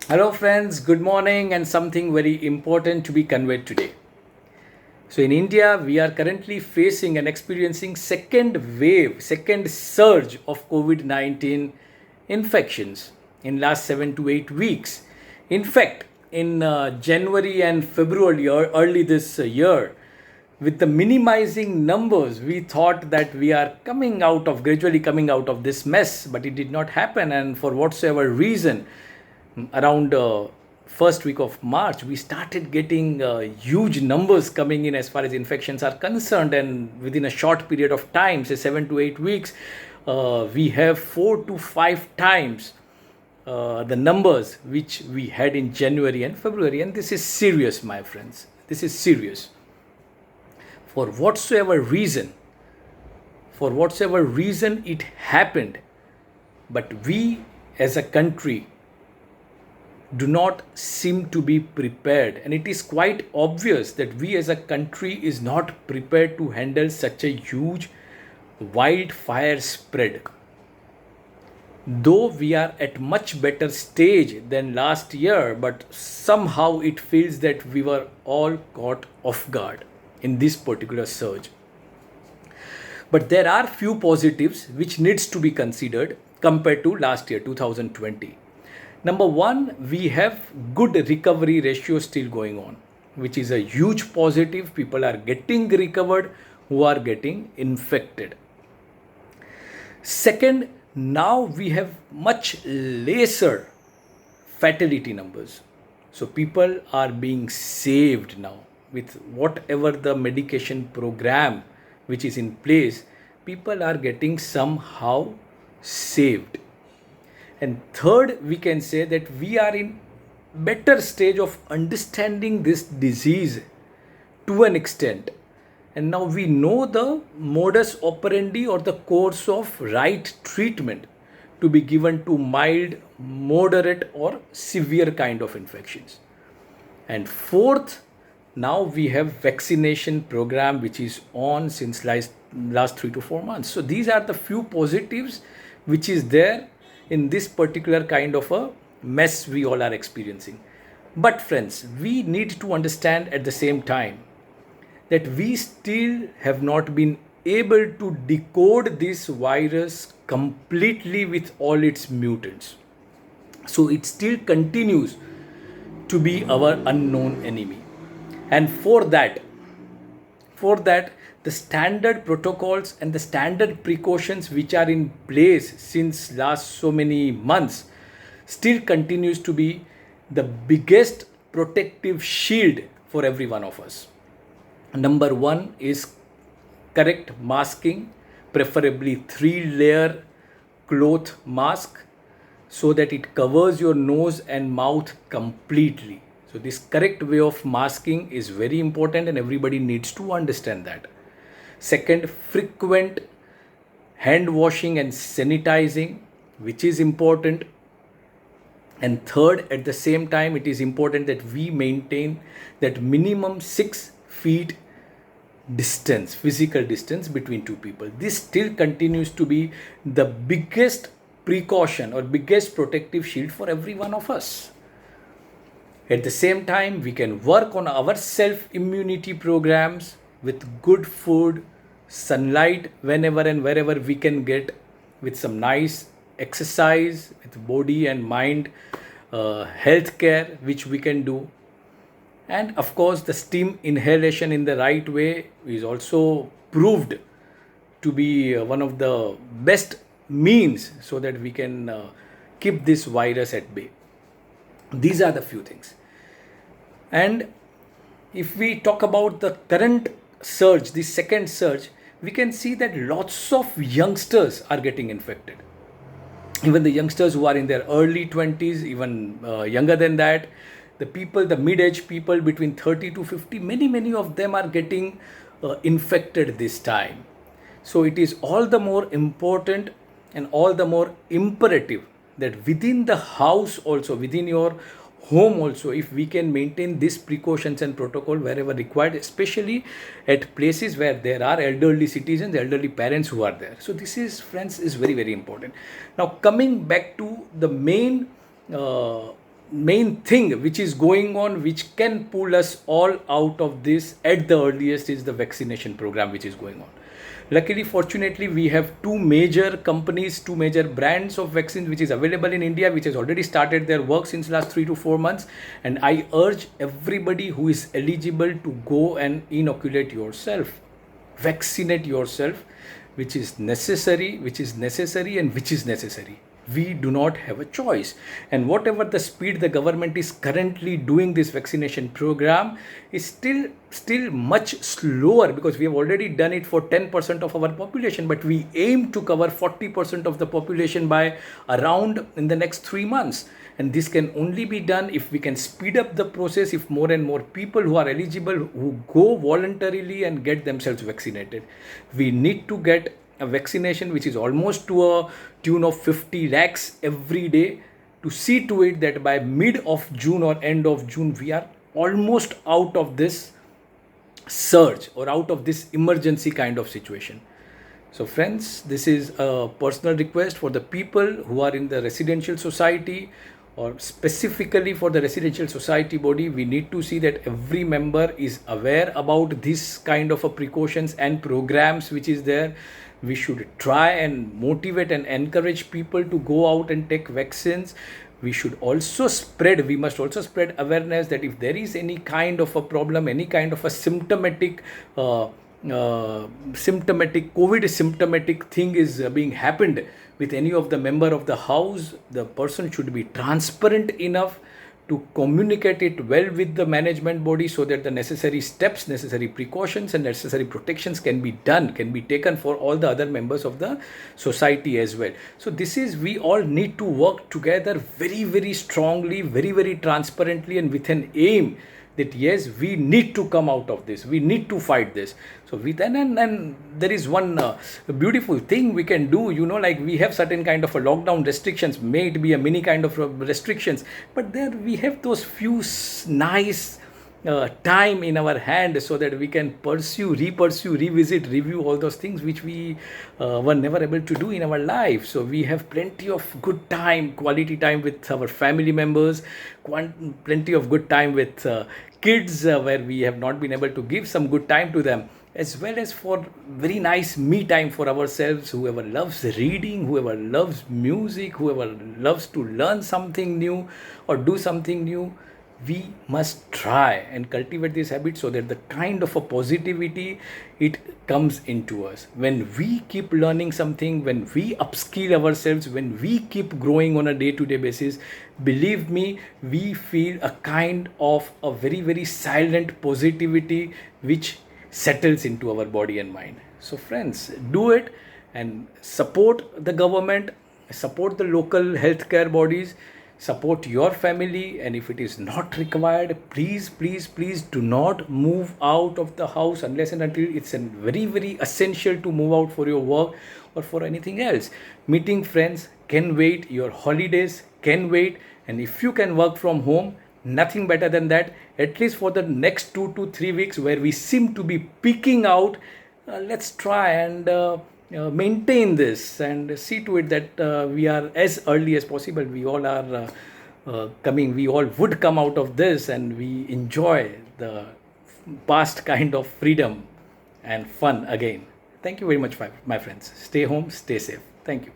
Hello, friends. Good morning, and something very important to be conveyed today. So, in India, we are currently facing and experiencing second wave, second surge of COVID-19 infections in last 7 to 8 weeks. In fact, in January and February or early this year, with the minimizing numbers, we thought that we are gradually coming out of this mess, but it did not happen. And for whatsoever reason, around first week of March, we started getting huge numbers coming in as far as infections are concerned, and within a short period of time, say 7 to 8 weeks, we have 4 to 5 times the numbers which we had in January and February, and this is serious, my friends. This is serious. For whatsoever reason, it happened, but we as a country do not seem to be prepared, and it is quite obvious that we as a country is not prepared to handle such a huge wildfire spread. Though we are at much better stage than last year, but somehow it feels that we were all caught off guard in this particular surge. But there are few positives which needs to be considered compared to last year 2020. Number one, we have good recovery ratio still going on, which is a huge positive. People are getting recovered who are getting infected. Second, now we have much lesser fatality numbers. So people are being saved now with whatever the medication program which is in place. People are getting somehow saved. And third, we can say that we are in better stage of understanding this disease to an extent, and now we know the modus operandi or the course of right treatment to be given to mild, moderate, or severe kind of infections. And fourth, now we have vaccination program which is on since last 3 to 4 months. So these are the few positives which is there in this particular kind of a mess we all are experiencing. But friends, we need to understand at the same time that we still have not been able to decode this virus completely with all its mutants. So it still continues to be our unknown enemy. And for that the standard protocols and the standard precautions which are in place since last so many months still continues to be the biggest protective shield for every one of us. Number one is correct masking, preferably 3-layer cloth mask, so that it covers your nose and mouth completely. So this correct way of masking is very important, and everybody needs to understand that. Second, frequent hand washing and sanitizing, which is important. And third, at the same time, it is important that we maintain that minimum 6 feet distance, physical distance between two people. This still continues to be the biggest precaution or biggest protective shield for every one of us. At the same time, we can work on our self immunity programs with good food, sunlight whenever and wherever we can get, with some nice exercise, with body and mind health care which we can do. And of course, the steam inhalation in the right way is also proved to be one of the best means so that we can keep this virus at bay. These are the few things. And if we talk about the current surge, the second surge, we can see that lots of youngsters are getting infected. Even the youngsters who are in their early 20s, even younger than that, the mid-age people between 30 to 50, many of them are getting infected this time. So it is all the more important and all the more imperative that within the house also, within your home also, if we can maintain these precautions and protocol wherever required, especially at places where there are elderly citizens, elderly parents who are there. So this is, friends, is very important. Now coming back to the main main thing which is going on, which can pull us all out of this at the earliest, is the vaccination program which is going on. Luckily, fortunately, we have two major companies, two major brands of vaccines which is available in India, which has already started their work since last 3 to 4 months. And I urge everybody who is eligible to go and inoculate yourself, vaccinate yourself, which is necessary, and which is necessary. We do not have a choice. And whatever the speed the government is currently doing this vaccination program is still much slower, because we have already done it for 10% of our population, but we aim to cover 40% of the population by around in the next 3 months. And this can only be done if we can speed up the process, if more and more people who are eligible, who go voluntarily and get themselves vaccinated. We need to get a vaccination which is almost to a tune of 50 lakhs every day, to see to it that by mid of June or end of June we are almost out of this surge or out of this emergency kind of situation. So friends, this is a personal request for the people who are in the residential society, or specifically for the residential society body. We need to see that every member is aware about this kind of a precautions and programs which is there. We should try and motivate and encourage people to go out and take vaccines. We must also spread awareness that if there is any kind of a problem, any kind of a symptomatic COVID symptomatic thing is being happened with any of the member of the house, the person should be transparent enough to communicate it well with the management body, so that the necessary steps, necessary precautions and necessary protections can be taken for all the other members of the society as well. So we all need to work together very, very strongly, very, very transparently, and with an aim that yes, we need to come out of this, we need to fight this. So and there is one beautiful thing we can do, like we have certain kind of a lockdown restrictions, may it be a mini kind of restrictions, but there we have those few nice time in our hand, so that we can revisit, review all those things which we were never able to do in our life. So we have plenty of good time, quality time with our family members, plenty of good time with kids, where we have not been able to give some good time to them, as well as for very nice me time for ourselves. Whoever loves reading, whoever loves music, whoever loves to learn something new or do something new, we must try and cultivate this habit, so that the kind of a positivity it comes into us. When we keep learning something, when we upskill ourselves, when we keep growing on a day-to-day basis, believe me, we feel a kind of a very, very silent positivity which settles into our body and mind. So friends, do it and support the government, support the local healthcare bodies, support your family. And if it is not required, please do not move out of the house unless and until it's very, very essential to move out for your work or for anything else. Meeting friends can wait, your holidays can wait, and if you can work from home, nothing better than that, at least for the next 2 to 3 weeks where we seem to be peaking out. Let's try and maintain this and see to it that we are as early as possible. We all are we all would come out of this, and we enjoy the past kind of freedom and fun again. Thank you very much, my friends. Stay home, stay safe. Thank you.